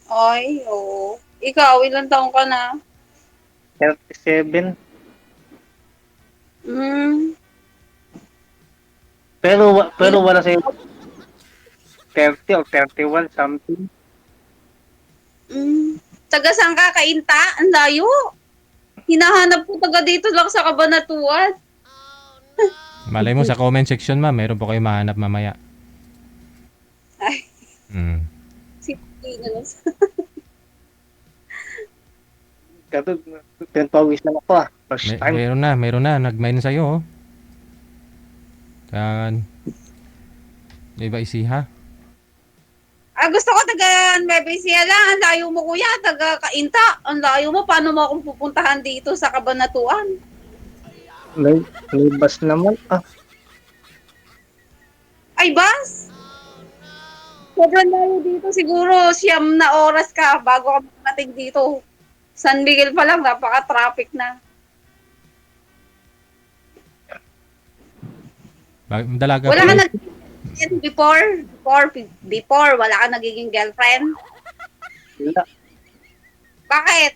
Ay, oo. Ikaw, ilang taong ka na? 37. Hmm, Pero ilang wala sa'yo 30 or 31 something. taga saan ka, Kainta? Ang layo. Hinahanap ko taga dito lang sa Cabanatuan. Malay mo sa comment section ma'am, meron po kayo mahanap mamaya. Ay, Mm. simple na lang. Gabi, pinapawis lang ako First time. Meron na, nag-mine sa'yo oh. Kan, iba isiha. Gusto ko taga Nueva Ecija lang. Ang layo mo, kuya. Taga Kainta. Ang layo mo. Paano mo akong pupuntahan dito sa Cabanatuan? May, may bus naman. Ay, bus? Sobrang layo dito. Siguro siyam na oras ka bago ka makarating dito. San Miguel pa lang, napaka-traffic na. Dalaga Wala po ka eh. nag before, wala ka nagiging girlfriend? Wala. Bakit?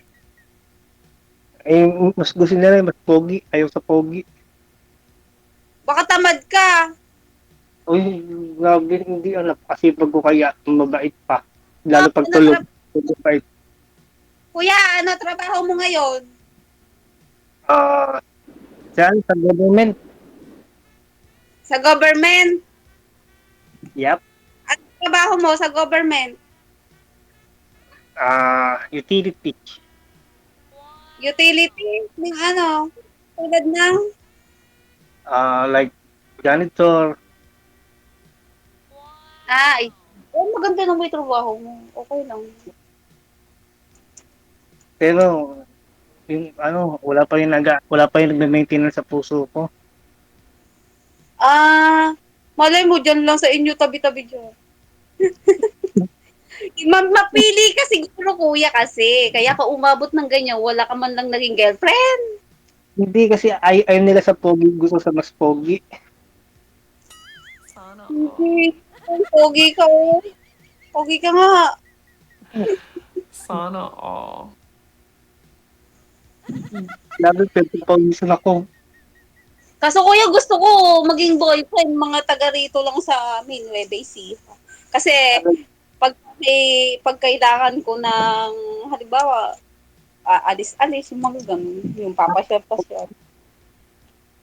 Eh, mas gusto nila mas pogi. Ayaw sa pogi. Baka tamad ka. Uy, grabe, hindi napakasipag ko kaya mabait pa. Ah, Lalo pag ano tulog. tra- Tulog pa Kuya, ano trabaho mo ngayon? Ah, Diyan sa government. Sa government? Yep. Ano trabaho mo sa government? Utility. Utility? Ng ano? Tulad ng? Like janitor. Ay. Oh, maganda na mo yung trabaho mo. Okay lang. Pero yung wala pa yung nagme-maintenance sa puso ko. Malay mo dyan lang sa inyo tabi-tabi dyan. Mapili ka siguro kuya kasi. Kaya ka umabot ng ganyan, wala ka man lang naging girlfriend. Hindi kasi ayaw nila sa pogi, gusto sa mas pogi. Hindi. Pogi ka oh. Pogi ka nga. Sana all. Lalo pinagpapawisan ako. Kaso kuya gusto ko maging boyfriend mga taga rito lang sa amin, Nueva Ecija. Kasi pag kailangan ko ng halimbawa alis-alis yung mga ganun, yung papasyal-pasyal.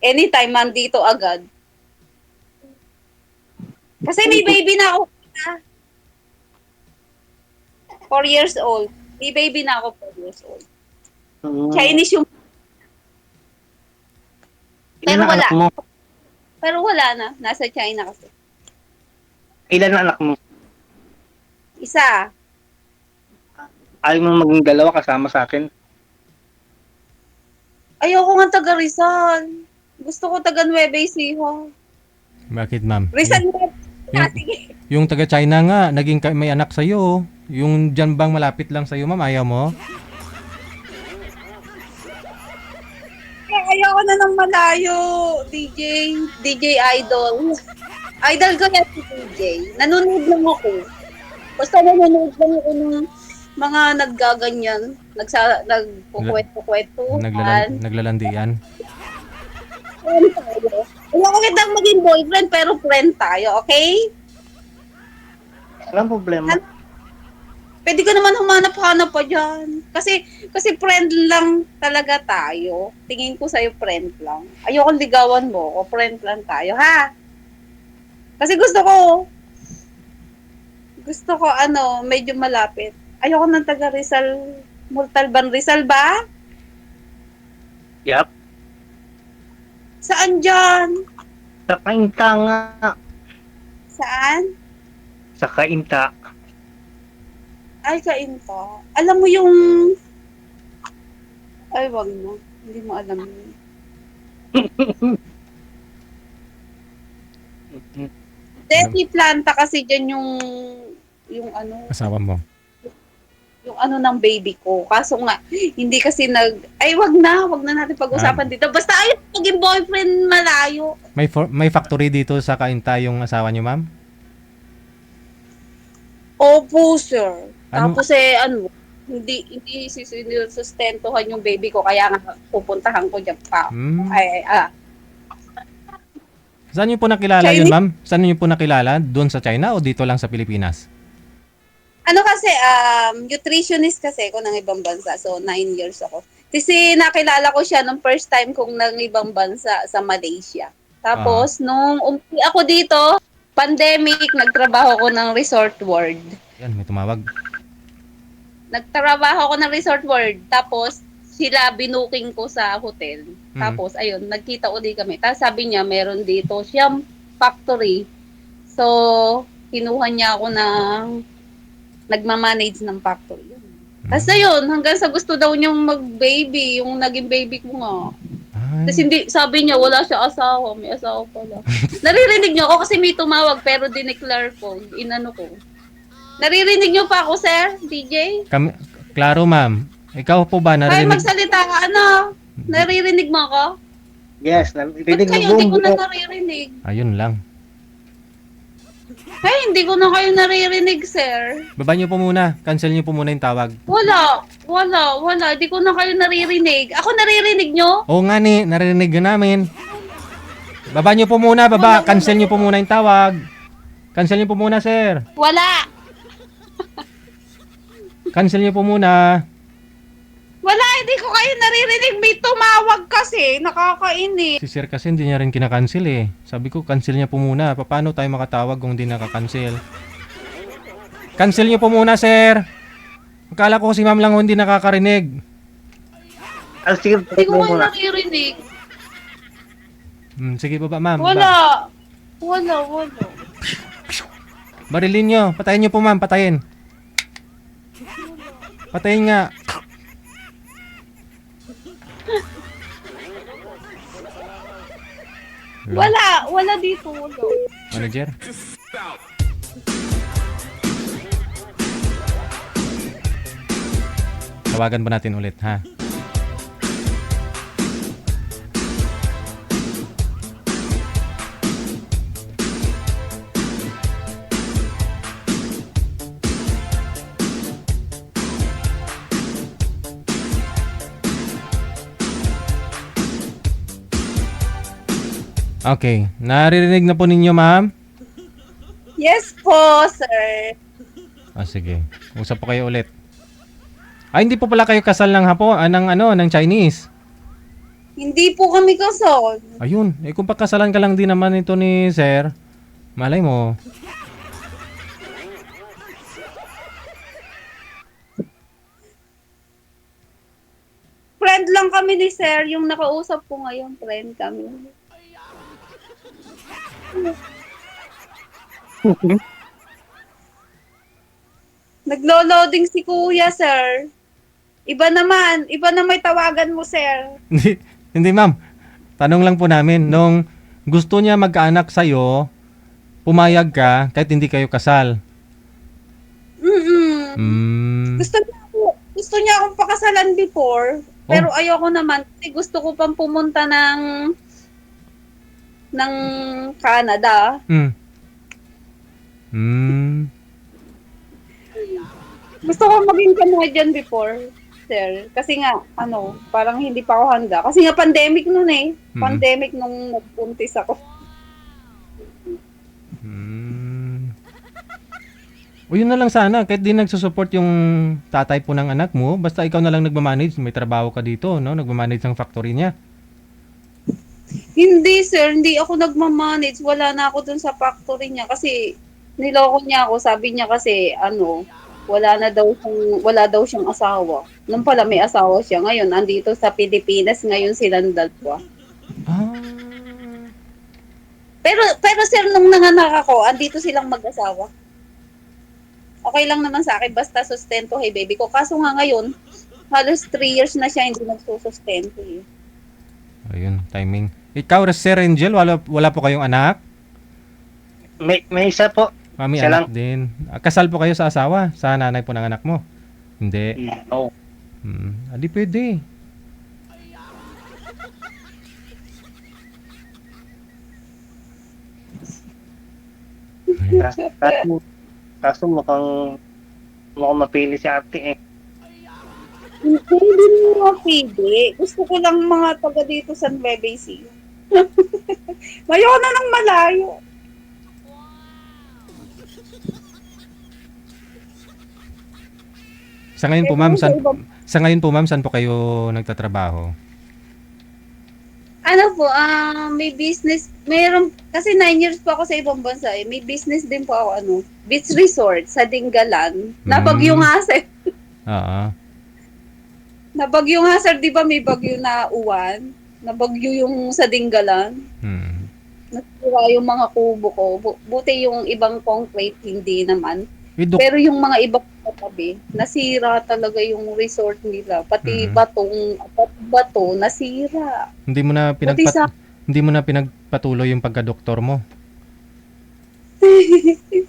Anytime nandito agad. Kasi may baby na ako. 4 years old. May baby na ako 4 years old. Chinese yung Ilan ang anak mo? pero wala na. Nasa China kasi. Ilan ang anak mo? Isa. Ayaw mo maging dalawa kasama sa akin? Ayoko nga taga Rizal. Gusto ko taga Nueva Ecija. Bakit ma'am? Rizal na. Yung, Sige. yung taga China nga, naging may anak sa'yo oh. Yung dyan bang malapit lang sa'yo ma'am, ayaw mo? Ayoko na ng malayo. DJ Idol. Idol ko yan si DJ. Nanonood lang ako. Basta nanonood lang ako ng mga naggaganyan. Nagkukwento-kwentuhan. Naglalandian. Friend tayo. Wala ko kitang maging boyfriend pero friend tayo, okay? Walang problema. Pwede ka naman humanap-hanap pa dyan. Kasi friend lang talaga tayo. Tingin ko sa'yo friend lang. Ayoko ligawan mo o friend lang tayo, ha? Kasi gusto ko medyo malapit. Ayoko ng taga Rizal, Montalban Rizal ba? Yep. Saan dyan? Sa kainta nga. Saan? Sa kainta. Ay, Kainta. Alam mo yung... Ay, wag mo. Hindi mo alam yun. Desi planta kasi dyan yung Asawa mo. yung ng baby ko. Kaso nga, hindi kasi ay wag na natin pag-usapan dito. Basta ayun, maging boyfriend malayo. May factory dito sa Kainta yung asawa niyo ma'am? Opo, sir. Ano? Tapos hindi sustentuhan yung baby ko kaya nga pupuntahan ko diyan pa. Hmm. Saan niyo po nakilala yun, Chinese? ma'am? Saan niyo po nakilala? Doon sa China o dito lang sa Pilipinas? Ano kasi, nutritionist kasi ako ng ibang bansa. So, 9 years ako. Kasi nakilala ko siya nung first time kong ng ibang bansa sa Malaysia. Ah, Tapos, nung umuwi ako dito, pandemic, nagtrabaho ko ng Resort World. yan, may tumawag. Nagtrabaho ako ng Resort World. Tapos, sila binuking ko sa hotel. Mm. Tapos, ayun, nagkita uli kami. Tapos sabi niya, meron dito siyang factory. So, kinuha niya ako ng nagmamanage ng factory. Tapos ayun, hanggang sa gusto daw niyang mag-baby, yung naging baby ko nga. Tapos Ay, hindi, sabi niya, wala siya asawa, may asawa pala. Naririnig niyo ako kasi may tumawag, pero dineclare ko, inano ko. Naririnig niyo pa ako, sir, DJ? kami, klaro, ma'am. Ikaw po ba Ay, narinig? magsalita ka, ano? Naririnig mo ako? Yes, Ba't narinig mo kayo hindi buong ko na buo. naririnig? Ayun lang. Ay, hindi ko na kayo naririnig, sir. Baba niyo po muna. Cancel niyo po muna yung tawag. Wala. Hindi ko na kayo naririnig. Ako naririnig nyo? Oo nga ni, narinig yun namin. Baba niyo po muna, baba. Cancel niyo po muna yung tawag. Cancel niyo po muna, sir. Wala. Cancel niyo po muna. Wala, hindi ko kayo naririnig. May tumawag kasi. Nakakainis. Si sir kasi hindi niya rin kinakancel eh. Sabi ko, cancel niya po muna. Paano tayo makatawag kung hindi nakakancel? Cancel niyo po muna, sir. Akala ko si ma'am lang hindi nakakarinig. Sige, Hindi ko mo kayo muna. naririnig. Sige, baba, ma'am. Wala. Barilin niyo. Patayin niyo po, ma'am. Patayin. Patayin nga. Wala dito. Wala. Manager? Tawagan ba natin ulit, ha? Okay. Naririnig na po ninyo, ma'am? Yes po, sir. Sige. Usap po kayo ulit. Hindi po pala kayo kasal ng Hapon, ng Chinese. Hindi po kami kasal. Ayun, kung pagkasalan ka lang din naman ito ni Sir, malay mo. Friend lang kami ni sir. Yung nakausap ko ngayon, friend kami. Naglo-loading si kuya, sir. Iba na may tawagan mo, sir. Hindi ma'am. Tanong lang po namin, nung gusto niya magkaanak sa'yo, pumayag ka kahit hindi kayo kasal. Gusto niya akong pakasalan before, pero ayoko naman kasi gusto ko pang pumunta ng Canada. Gusto ko maging Canadian before, sir. Kasi nga, parang hindi pa ako handa. Kasi nga pandemic noon eh. Pandemic nung nagpuntis ako. O yun na lang sana, kahit di nagsusupport yung tatay po ng anak mo, basta ikaw na lang nagmamanage, may trabaho ka dito, no? Nagmamanage ng factory niya. Hindi, sir. Hindi ako nagmamanage. Wala na ako dun sa factory niya. Kasi niloko niya ako. Sabi niya kasi, wala daw siyang asawa. Nung pala may asawa siya. Ngayon, andito sa Pilipinas. Ngayon silang dalawa. Pero sir, nung nanganak ako, andito silang mag-asawa. Okay lang naman sa akin. Basta sustento, hey baby ko. Kaso nga ngayon, halos 3 years na siya hindi nagsusustento eh. Ayun, timing. Ikaw, Sir Angel, wala po kayong anak? May isa po. Mami, Isa anak lang. din. Kasal po kayo sa asawa? Sa nanay po ng anak mo? Hindi. No. Di pwede. Kaso mo ako mapili si ate eh. Hindi mo mapili. Gusto ko lang mga taga dito sa Nueva Ecija. Ayoko na ng malayo. Sa ngayon po Pero ma'am, sa sa ngayon po ma'am, saan po kayo nagtatrabaho? Ano po, may business, meron, kasi 9 years po ako sa ibang bansa eh. May business din po ako, beach resort sa Dingalan. Nabagyo nga sir. Oo. Nabagyo nga sir, di ba may bagyo na uwan? Nabagyo yung sa Dingalan. Hmm. Nasira yung mga kubo ko. Buti yung ibang concrete, hindi naman. With Pero yung mga ibang katabi, nasira talaga yung resort nila. Pati bato, nasira. hindi mo na Buti sa hindi mo na pinagpatuloy yung pagka-doktor mo.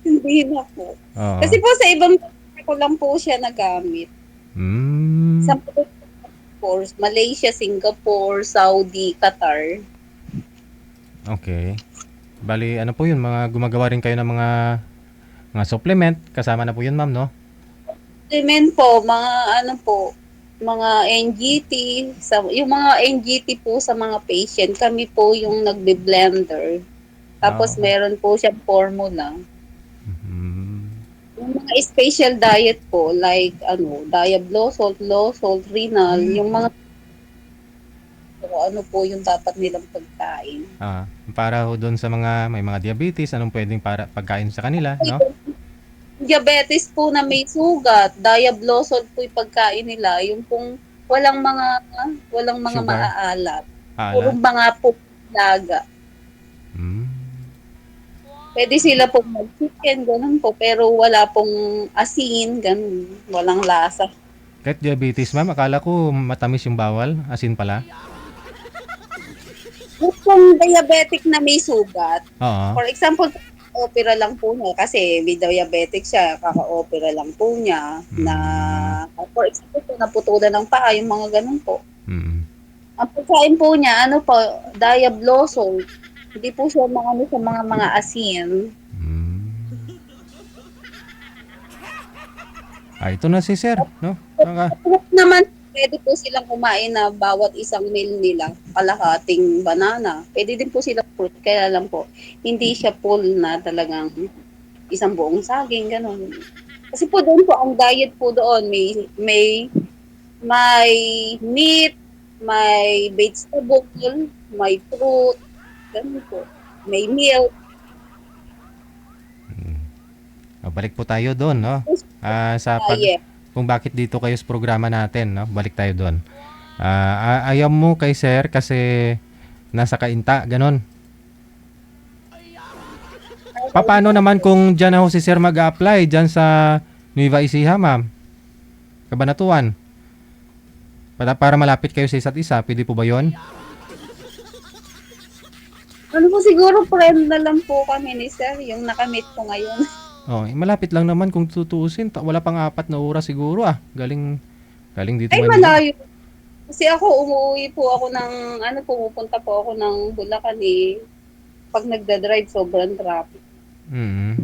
hindi na po. Oo. Kasi po sa ibang bansa ko lang po siya nagamit. Hmm. Sa course, Malaysia, Singapore, Saudi, Qatar. Okay. Bali, ano po yun? Mga gumagawa rin kayo ng mga supplement. Kasama na po yun, ma'am, no? Supplement po, mga NGT, yung mga NGT po sa mga patient, kami po yung nagbe-blender. Tapos Oo. meron po siyang formula. Hmm. Yung mga special diet po, like Diablosalt, low salt, renal, yung mga ano po yung dapat nilang pagkain. Para ho doon sa may mga diabetes, anong pwedeng para pagkain sa kanila, no? Diabetes po na may sugat, Diablosalt po yung pagkain nila, yung pong walang mga Sugar. maaalat. Ala. Puro mga po laga. Hmm. Pwede sila pong mag-chicken, ganun po, pero wala pong asin, ganun, walang lasa. Kahit diabetes, ma'am, akala ko matamis yung bawal, asin pala. Kung diabetic na may sugat, Oo. for example, opera lang po niya kasi may diabetic siya, kaka-opera lang po niya na, for example, naputulan ng paa, yung mga ganun po. Mm. Ang pagkain po niya, Diablosol. Hindi po siya sa mga asin. Mm. Ito na si sir, no? Naman, pwede po silang kumain na bawat isang meal nila, kalahating banana. Pwede din po silang fruit, kaya lang po, hindi siya full na talagang isang buong saging, ganun. Kasi po doon po, ang diet po doon, may meat, may vegetable, may fruit, ganun po. May milk. Balik po tayo doon, no? Yeah. Kung bakit dito kayo sa programa natin, no? Balik tayo doon. Ayaw mo kay sir kasi nasa kainta, ganon. Paano naman kung dyan ako si sir mag-a-apply dyan sa Nueva Ecija, ma'am? Cabanatuan. Para malapit kayo sa isa't isa, pwede po ba yun? Ano po siguro, friend na lang po kami ni sir, yung nakamit ko ngayon. Malapit lang naman kung tutuusin. Wala pang 4 na oras siguro Galing dito Ay, Manila. malayo. Kasi ako, umuwi po ako pumupunta po ako ng Bulacan eh. Pag nagda-drive, sobrang traffic. Mm.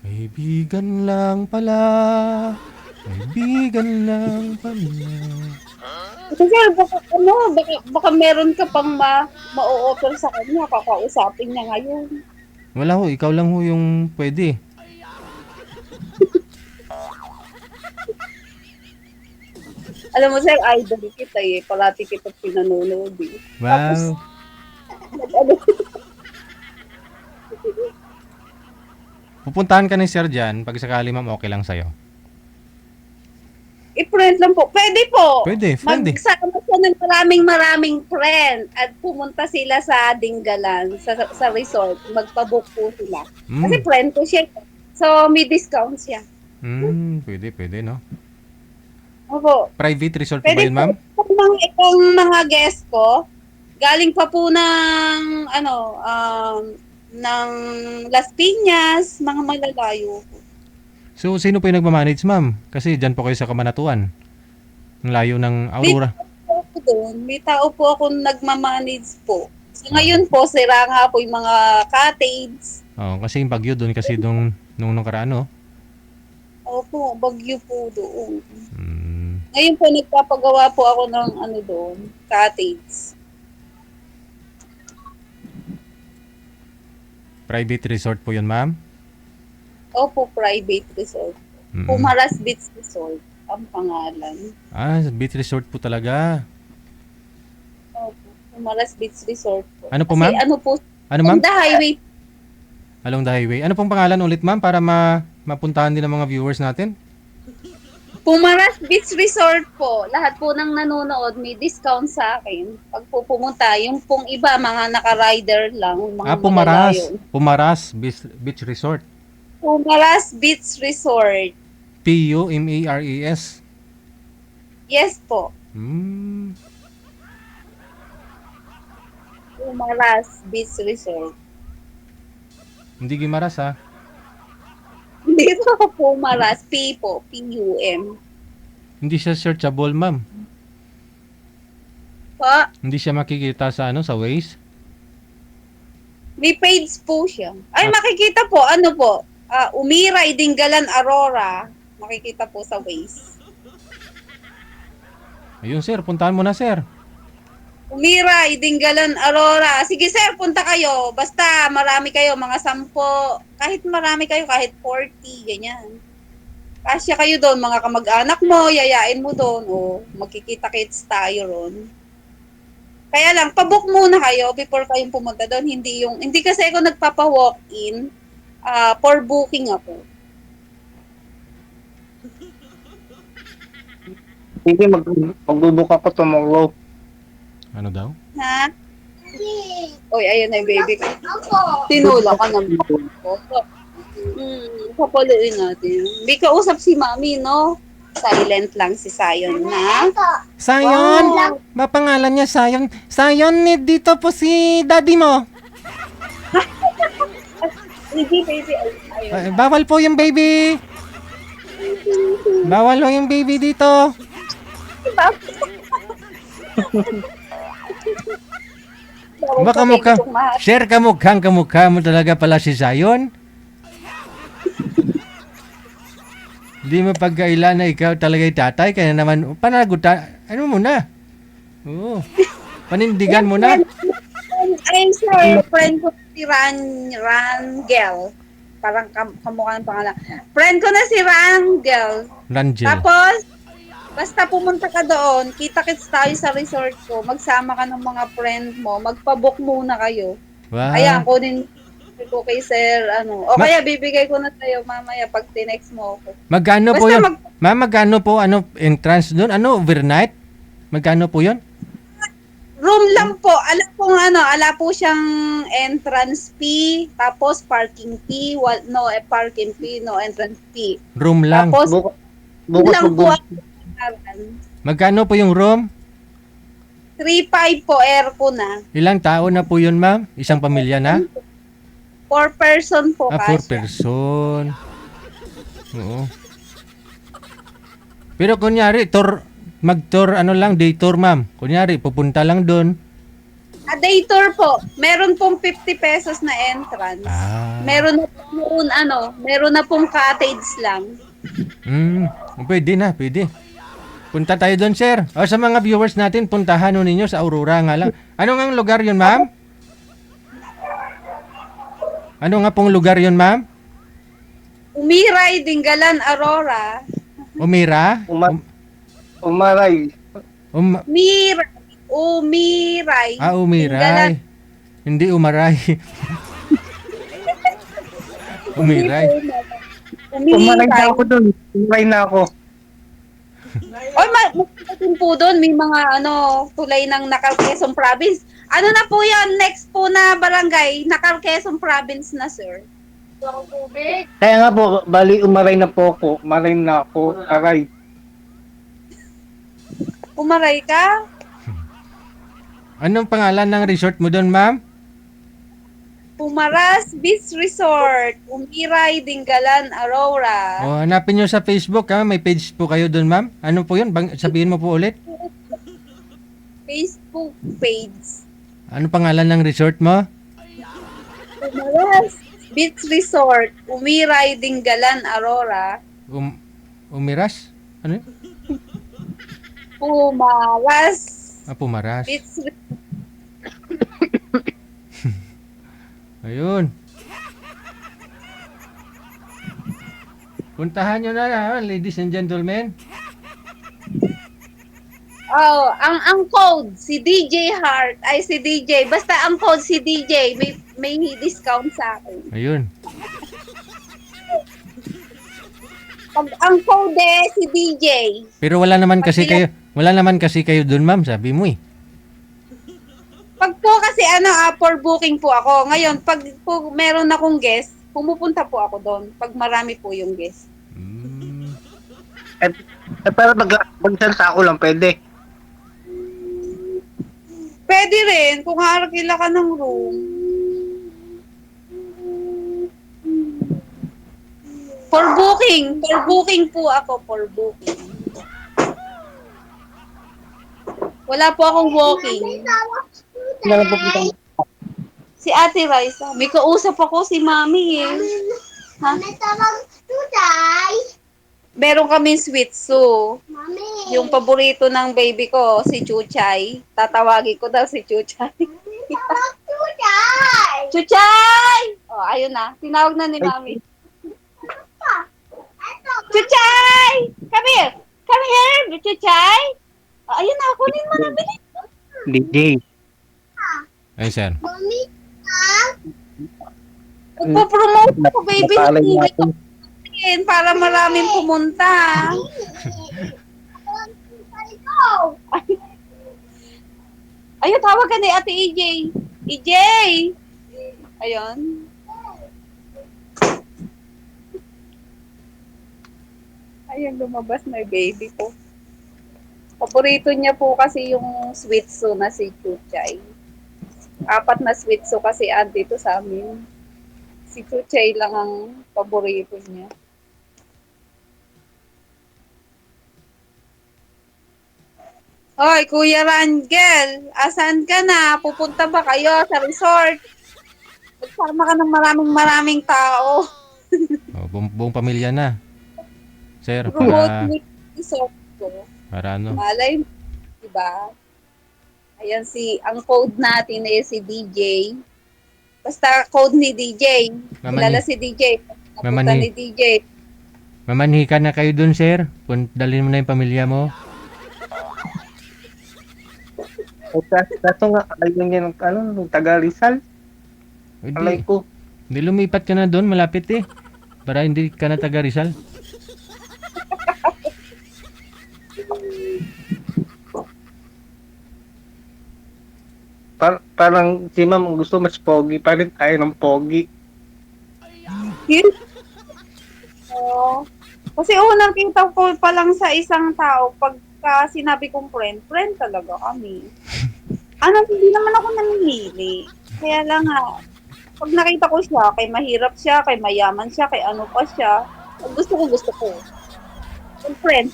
Kaibigan lang pala. Kaibigan lang pala. Kasi baka meron ka pang ma-o-offer sa kanya, kakausapin niya ngayon. Wala ho, ikaw lang ho yung pwede. Alam mo sir, idol kita eh. Parati kita pinanonood eh. Wow. Pupuntahan ka ni sir dyan. Pag sakali ma'am, okay lang sa'yo. I-friend lang po. Pwede po. Pwede, friend eh. Magsama siya ng maraming friend at pumunta sila sa Dingalan, sa resort. Magpabook po sila. Kasi friend ko siya. So, may discount siya. Pwede, no? Opo. Private resort po ba yun, ma'am? Itong mga guest ko, galing pa po ng, ng Las Piñas, mga malalayo po. So, sino po yung nagmamanage, ma'am? Kasi dyan po kayo sa Cabanatuan. Ang layo ng Aurora. May tao po ako nagmamanage po. So ngayon po, sira nga po yung mga cottage. Oh, kasi yung bagyo doon kasi nung nakaraan, no? Opo, bagyo po doon. Mm. Ngayon po, nagpapagawa po ako ng ano doon, cottage. Private resort po yun, ma'am? Opo, private resort. Mm. Pumaras Beach Resort ang pangalan. Ah, beach resort po talaga. Opo, Pumaras Beach Resort po. Ano po, Kasi ma'am? ano po, Ano, ma'am? on the highway. Along the highway. Ano pong pangalan ulit, ma'am? Para mapuntahan din ng mga viewers natin? Pumaras Beach Resort po. Lahat po ng nanonood may discount sa akin. Pag po pumunta, yung pong iba, mga naka-rider lang. Mga Pumaras. malalayo. Pumaras Beach Resort. Pumaras Beach Resort. Pumares. Yes po. Hmm. Pumaras Beach Resort. Hindi Gimaras, ha? Dito Pumaras. P po. P-U-M. Hindi siya searchable, ma'am. Pa, Hindi siya makikita sa sa Waze. may page po siya. Ay, Ah. makikita po. Ano po? Umiray Dingalan Aurora. Makikita po sa Waze. Ayun, sir. Puntahan mo na, sir. Umiray Dingalan Aurora. Sige sir, punta kayo. Basta marami kayo, mga 10. Kahit marami kayo, kahit 40, ganyan. Kasya kayo doon, mga kamag-anak mo, yayain mo doon. O, magkikita-kits tayo ron. Kaya lang, pabook muna kayo before kayong pumunta doon. Hindi kasi ako nagpapa-walk-in. For booking ako. Sige, magbubuk ako tomorrow. Ano daw? Ha? Oy, ayun na yung baby ko. Tinula ka naman. Papaluin natin. Hindi ka usap si mami, no? Silent lang si Sayon na. Sayon! Wow. Mapangalan niya Sayon. Sayon, dito po si daddy mo. Hindi, baby. Ayun. Bawal po yung baby. Bawal po yung baby dito. Baka mukha. Share kamukha mo talaga pala si Sayon. Di mo pagkailan na ikaw talaga yung tatay. Kaya naman, panaguta. Ano mo na? Oo. Panindigan mo na. Ay, sir, friend ko si Rangel. Parang kamukha ng pangalan. Friend ko na si Rangel. Rangel. Tapos, basta pumunta ka doon, kita-kits tayo sa resort ko, magsama ka ng mga friend mo, magpabook muna kayo. Wow. Ayan, kunin ko kay sir, ano. O kaya bibigay ko na sa'yo mamaya pag tinext mo ako. Magkano po Basta yun? Ma'am, magkano po entrance doon? Ano, overnight? Magkano po yun? Room lang po. Ala po siyang entrance fee, tapos parking fee, parking fee, no entrance fee. Room lang. Tapos, Bukas lang po magbubuk. ang Magkano po yung room? 3,500 po, airco na. Ilang tao na po yun, ma'am? Isang pamilya na? 4 person po 4 kasya. person. Oo. Pero kunyari, mag-tour, day tour, ma'am. Kunyari, pupunta lang doon. Day tour po. Meron pong 50 pesos na entrance. Meron na pong cottage lang. Pwede na, pwede. Punta tayo doon, sir. O sa mga viewers natin, puntahan nun ninyo sa Aurora nga lang. Ano nga lugar yun, ma'am? Ano nga pong lugar yun, ma'am? Umiray Dingalan Aurora. Umira? Umaray. Umiray. Umiray. Hindi umaray. Umiray. Umaray na ako doon. Umaray na ako. Oy, magpapatun po doon. May mga tulay ng Quezon Province. Ano na po yan? Next po na barangay. Quezon Province na, sir. Kaya nga po, bali umaray na po ako. Umaray na ako. Aray. Umaray ka? Anong pangalan ng resort mo doon, ma'am? Pumaras Beach Resort. Umiray Dingalan Aurora. O, hanapin nyo sa Facebook, ha? May page po kayo doon, ma'am. Ano po yun? Sabihin mo po ulit. Facebook page. Ano pangalan ng resort mo? Pumaras Beach Resort, Umiray, Dingalan, Aurora. Um, Umiras? Ano yun? Pumaras Pumaras. Beach Resort. Ayun. Puntahan nyo na, ladies and gentlemen. Oh, ang code si DJ Heart ay si DJ. Basta ang code si DJ, may discount sa akin. Ayun. Pag ang code si DJ. Pero wala naman kasi kayo dun, ma'am, sabi mo eh. Pag po kasi for booking po ako. Ngayon, pag po meron akong guest, pumupunta po ako doon. Pag marami po yung guest. Pero mag-salsa ako lang, pwede. Pwede rin kung harakila ka ng room. For booking po ako, for booking. Wala po akong walking. Hindi lang pupunta. Si Ate Raisa, may kausap ako si Mami eh. Ha? Meron kaming Sweet Sue. Yung paborito ng baby ko, si Chuchay. Tatawagin ko daw si Chuchay. Chuchay! Oh, ayun na. Tinawag na ni Mami. Chuchay! Come here! Come here, Chuchay! Oh, ayun na. Kunin mo na. Bilis. DJ. Ay, sir. Nagpo-promote ko, baby. Napalay natin. Para maraming pumunta. Ayun, tawag ka ni Ate EJ. EJ! Ayun. Ayun, lumabas na yung baby ko. Paborito niya po kasi yung Sweet Sue na si Chuchay. 4 na Sweet Sue kasi dito sa amin. Si Chuchay lang ang paborito niya. Hoy, Kuya Rangel, asan ka na? Pupunta ba kayo sa resort? Magsama ka ng maraming tao. Buong pamilya na. Sir, Promote resort ko. para ano? Malay mo, diba? Ayan ang code natin ay si DJ. Basta code ni DJ. Kilala si DJ. Napunta ni DJ. Mamanhi ka na kayo dun, sir. Dalhin mo na yung pamilya mo. Kaso nga, ayun yan ng taga Rizal. Alay ko. Hindi lumipat ka na dun, malapit eh. Para hindi ka na taga Rizal. Parang si ma'am gusto mas pogi. Parang tayo ng pogi. Oo. Kasi unang kita ko pa lang sa isang tao, pagka sinabi kong friend talaga kami. Hindi naman ako namimili. Kaya lang pag nakita ko siya, kay mahirap siya, kay mayaman siya, kay ano pa siya, gusto ko. Yung friend.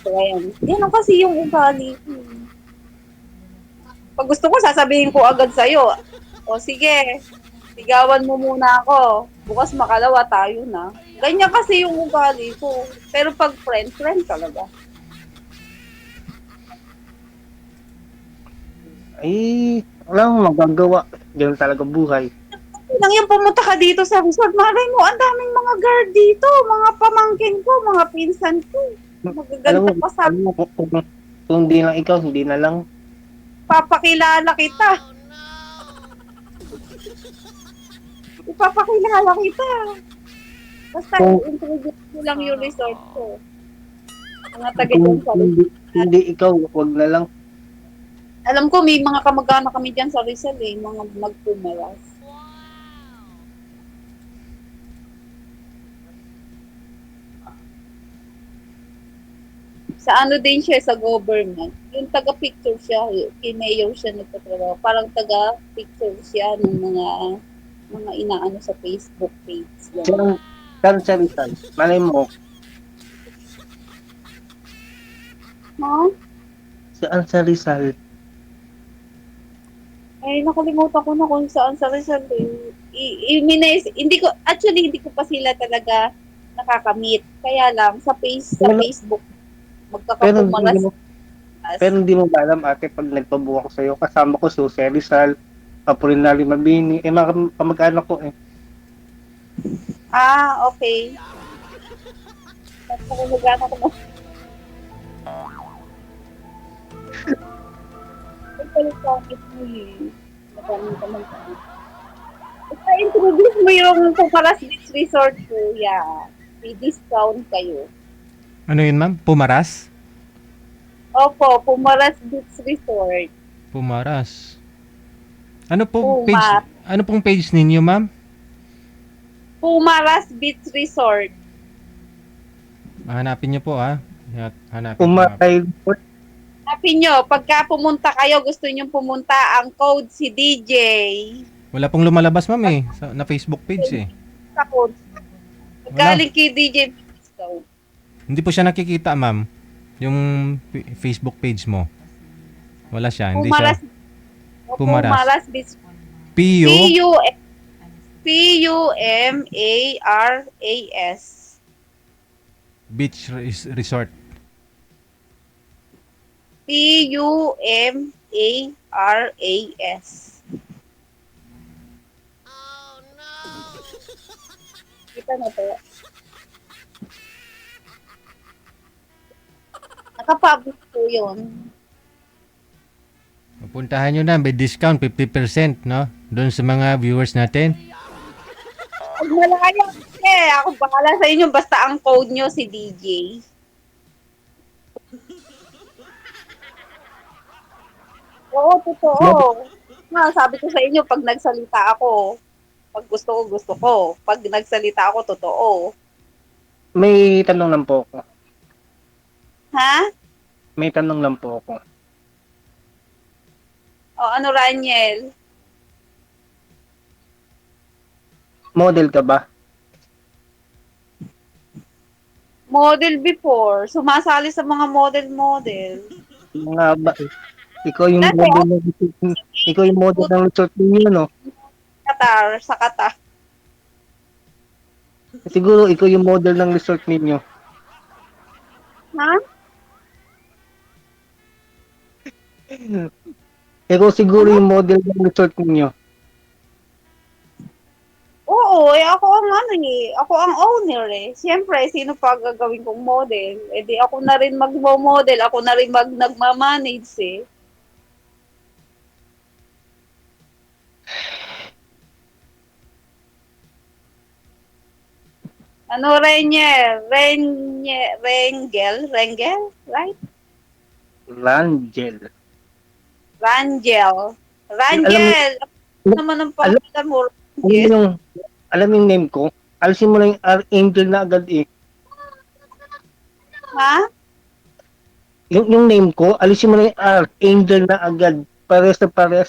Yan ang kasi yung ugali ko. Pag gusto ko, sasabihin ko agad sa'yo, o sige, sigawan mo muna ako. Bukas makalawa tayo na. Ganyan kasi yung ugali ko. Pero pag friend talaga. Ay, wala akong magagawa. Ganun talaga buhay. Nang yung pumunta ka dito sa resort, malay mo, ang daming mga guard dito, mga pamangkin ko, mga pinsan ko. Magaganda pa sa alam mo, kung hindi lang ikaw, hindi na lang. papakilala kita. Ipapakilala kita. Basta introduce ko lang yung resort ko. Mga taga dyan sa resort. Hindi ikaw, wag na lang. Alam ko, may mga kamag-anak kami dyan sa Rizal mga magpumalas. Sa din siya, sa government. Yung taga-picture siya, kay mayor siya nagtatrabaho. Parang taga-picture siya ng mga inaano sa Facebook page. Saan sa Rizal? Malay mo, Ha? saan sa Rizal? Ay, nakalimutan ko na kung saan sa Rizal eh. Hindi ko, actually, hindi ko pa sila talaga nakakamit. Kaya lang, sa Pero, Facebook, pero, hindi magkakapumalas. mo, pero hindi mo ba alam ate pag nagpabuka ko sa'yo, kasama ko si Jose Rizal, Apolinario Mabini, mga kamag-anak ko eh. Ah, okay. Nagkakagana ko na. Ay, palitakit mo eh. Maraming naman tayo. Basta introduce mo yung Pumalas Beach Resort, kuya. May discount kayo. Ano yun, ma'am? Pumaras? Opo, Pumalas Beach Resort. Pumaras. Ano po page, Puma. ano pong page ninyo, ma'am? Pumalas Beach Resort. Hanapin niyo po, ha? Hanapin ko, ma'am. Umatay, Sabi nyo, pagka pumunta kayo, gusto nyo pumunta, ang code si DJ. Wala pong lumalabas, ma'am, eh. Na Facebook page, eh. Sa code. Galing kay DJ discount. Hindi po siya nakikita, ma'am. Yung Facebook page mo. Wala siya. Hindi Pumalas, siya. Pumaras. Pumalas Beach. P.U. Pumaras. Beach Resort. Pumaras. Kita na to. Nakapublish po yun. Pupuntahan nyo na. May discount 50%, no? Doon sa mga viewers natin. Pag malaya, ako bahala sa inyo. Basta ang code nyo si DJ. Oo, totoo. Sabi ko sa inyo, pag nagsalita ako, pag gusto ko. Pag nagsalita ako, totoo. may tanong lang po ako. Ha? May tanong lang po ako. O, ano, Raniel? Model ka ba? Model before. Sumasali sa mga model-model. Mga ba, ikaw yung Dati, model ng ikaw yung model ng resort ninyo, no? Sa Qatar. Siguro ikaw yung model ng resort ninyo. Ha? Ikaw siguro yung model ng resort ninyo. Oo, ako ang ako ang owner eh. Siyempre, sino pa gagawin kong model? Eh di ako na rin magmo-model, ako na rin nagmamanage eh. Ano, Rengel, right? Rangel. Rangel. Ano naman ang pangalan mo? Alam mo yung name ko? Alisin mo lang yung Archangel na agad eh. Ha? Yung name ko, alisin mo lang yung Archangel na agad. Parehas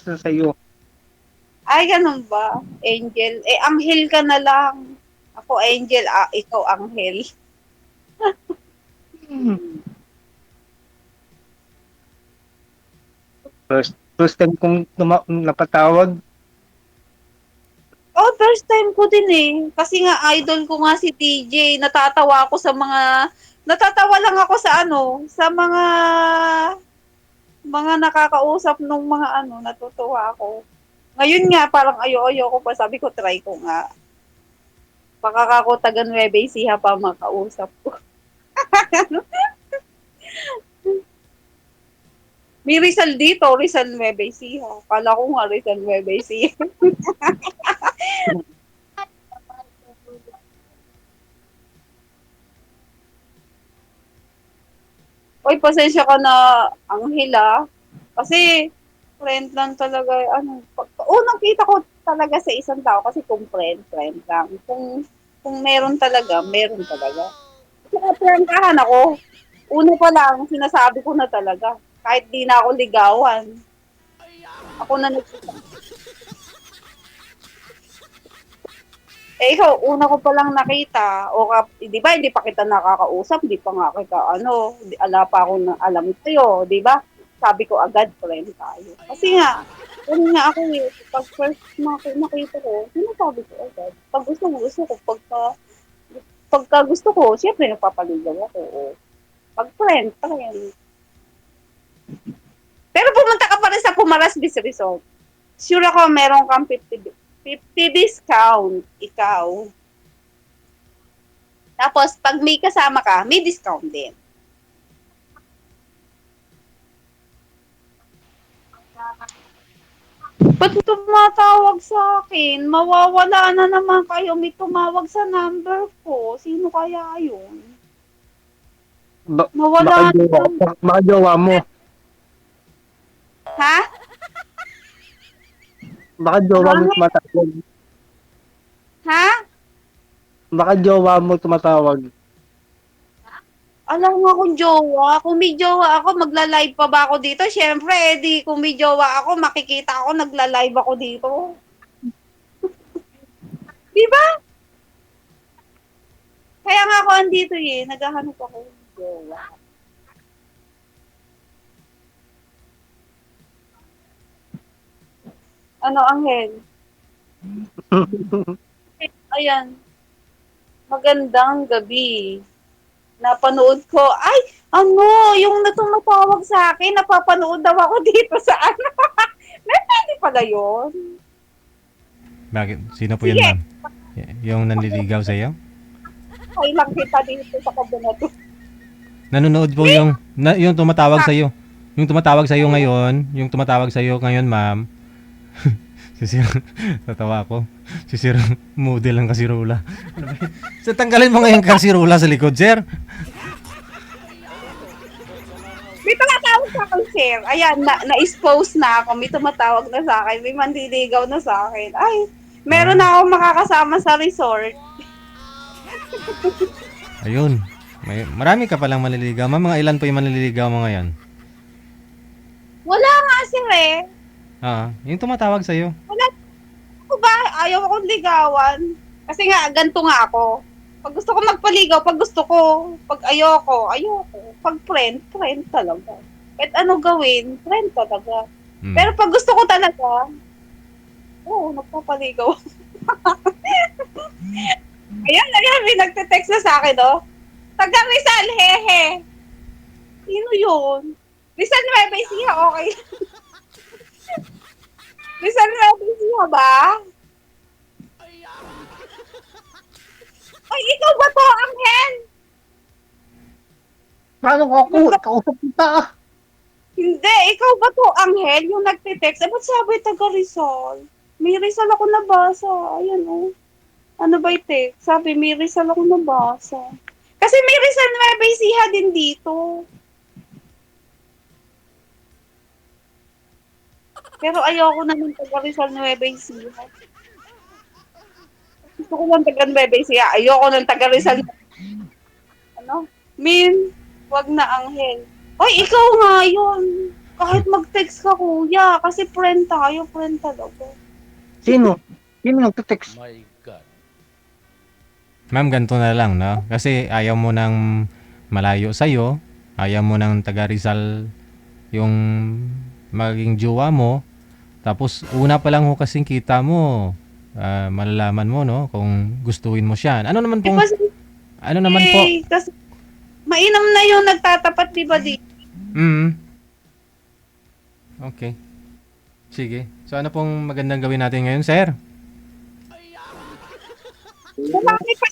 na sa'yo. Ay, ganun ba? Angel. Eh, Anghel ka na lang. Ako Angel, ikaw Anghel. First time kong napatawag. Oh, first time ko din eh. Kasi nga, idol ko nga si TJ. Natatawa lang ako sa sa mga nakakausap nung mga natutuwa ako. Ngayon nga, parang ayo-ayo ko pa. Sabi ko, try ko nga. Baka ako taga Nueva Ecija pa makausap ko. May Rizal dito, Rizal Nueva Ecija. Kala ko nga Rizal Nueva Ecija. Oy, pasensya ka na, Anghel ah. Kasi, friend lang talaga, unang kita ko talaga sa isang tao kasi kung friend lang. Kung meron talaga, meron talaga. Kaya prangkahan ako. Una pa lang, sinasabi ko na talaga. Kahit di na ako ligawan. Ako na nagsita. Eh, ikaw, una ko palang nakita, di ba, hindi pa kita nakakausap, di pa nga kita, ala pa ako na alam sa'yo, di ba? Sabi ko agad, friend tayo. Kasi nga, Ano nga ako eh, pag first nakita ko, sinasabi ko agad. Pag gusto ko, pagka gusto ko, siyempre napapaligaw ako. O, pag friend. Pero pumunta ka pa rin sa Pumaras Beach Resort. Sure ako meron kang 50 discount, ikaw. Tapos, pag may kasama ka, may discount din. Ba't tumatawag sa akin? Mawawala na naman kayo. May tumawag sa number ko. Sino kaya yun? Mawala na. Baka jowa mo. Ha? Baka jowa mo tumatawag. Ha? Baka jowa mo tumatawag. Alam mo akong jowa. Kung may jowa ako, magla-live pa ba ako dito? Siyempre, kung may jowa ako, makikita ako, nagla-live ako dito. Di ba? Kaya nga ako andito eh. Naghahanap ako ng jowa. Ano, Angel? Ayan. Magandang gabi. Napanood ko. Ay, yung tumatawag sa akin, napapanood daw ako dito sa ano. Pwede pala yun. Bakit? Sino po yun, Sige. ma'am? Yung nanliligaw sa iyo? Ay lang kita dito sa kabinet. Nanonood po yung tumatawag sa iyo. Yung tumatawag sa iyo ngayon, ma'am. Si Sir, tatawa ako. Si Sir, model ng kasirula. So, tanggalin mo ngayon kasirula sa likod, Sir. May tumatawag sa akin, sir. Ayan, na-expose na ako. May tumatawag na sa akin. May mandiligaw na sa akin. Ay, meron na akong makakasama sa resort. Ayun. Marami ka palang manliligaw. Ma'am, mga ilan po yung manliligaw mo ngayon? Wala nga, sir eh. Yung tumatawag sa iyo. Wala. Ako ba? Ayaw akong ligawan. Kasi nga, ganito nga ako. Pag gusto ko magpaligaw, pag gusto ko. Pag ayoko. Pag friend talaga. Kahit ano gawin, friend talaga. Pero pag gusto ko talaga, nagpapaligaw. Ayan, may nagte-text na sa akin, oh. Taga Rizal, hehe. Sino yun? Rizal Nueva Ecija, okay. Rizal Nueva Ecija ba? Ay, ikaw ba to, Angel? Paano ako? Kausap kita. Hindi, ikaw ba to, Angel? Yung nagte-text. Ba't sabi taga Rizal? May Rizal ako nabasa. Ayan, oh. Ano ba yung text? Sabi, may Rizal ako nabasa. Kasi may Rizal Nueva Ecija din dito. Pero ayoko na ng taga Rizal Nueva Ecija. Gusto ko lang taga Nueva Ecija. Ayoko ng taga Rizal. Ano? Wag na, Angel. Ay, ikaw nga yun. Kahit mag-text ka, kuya. Kasi friend tayo. Friend talaga. Sino? Sino nagte-text? My God. Ma'am, ganito na lang, no? Kasi ayaw mo nang malayo sa'yo. Ayaw mo nang taga Rizal yung maging jowa mo. Tapos, una pa lang ho kasing kita mo. Malalaman mo, no? Kung gustuin mo siya. Ano naman po? Kasi mainam na yung nagtatapat, di ba, di? Okay. Sige. So, ano pong magandang gawin natin ngayon, sir? Marami pa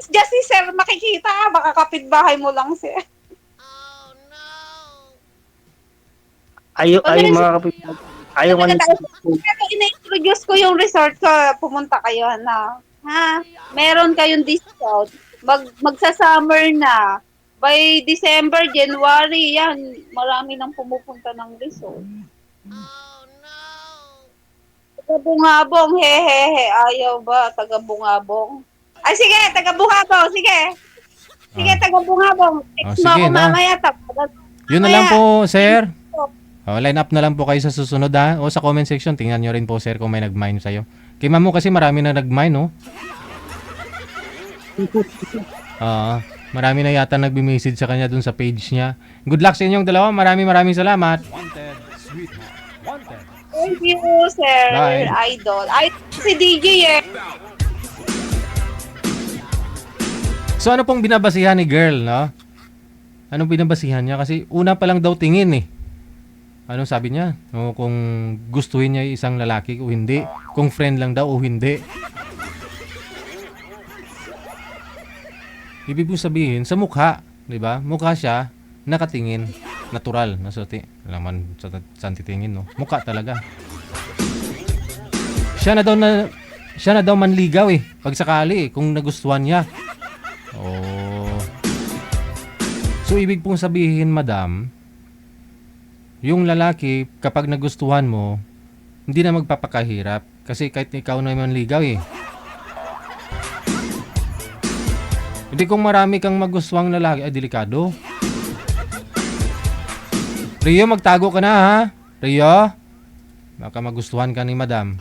dyan si sir makikita. Baka kapitbahay mo lang, sir. Ayaw mga kapitbahay. Ayaw nga Pero ina-introduce ko yung resort ko. Pumunta kayo na. Ha? Meron kayong discount. Magsa-summer na. By December, January, yan. Marami nang pumupunta ng resort. Taga-bungabong, hehehe. Ayaw ba? Taga-bungabong. Ay, sige, taga-bungabong. Sige. Sige, taga-bungabong. Text mo sige, ako no? mamaya. Yun na lang po, sir. Line up na lang po kayo sa susunod, ha? O sa comment section, tingnan nyo rin po, sir, kung may nag-mine sa'yo. Kay ma'am mo kasi marami na nag-mine, no? Marami na yata nagbi-message sa kanya dun sa page niya. Good luck sa inyong dalawa. Maraming salamat. Wanted, sweetheart. Wanted. Ay, Thank you, Sir Bye. Idol. Ay, si DJ eh. So ano pong binabasihan ni girl, no? Anong binabasihan niya? Kasi una pa lang daw tingin eh. Anong sabi niya? O, kung gustuhin niya yung isang lalaki o hindi. Kung friend lang daw o hindi. Ibig po sabihin, sa mukha, di ba? Mukha siya, nakatingin. Natural, nasuti. Laman sa titingin, no? Mukha talaga. Siya na daw manligaw eh. Pag sakali eh, kung nagustuhan niya. Oh. So, ibig pong sabihin, madam, yung lalaki, kapag nagustuhan mo, hindi na magpapakahirap. Kasi kahit ikaw na manligaw eh. Hindi kung marami kang magustuhang lalaki, ay delikado. Rio, magtago ka na ha? Rio? Baka magustuhan ka ni madam.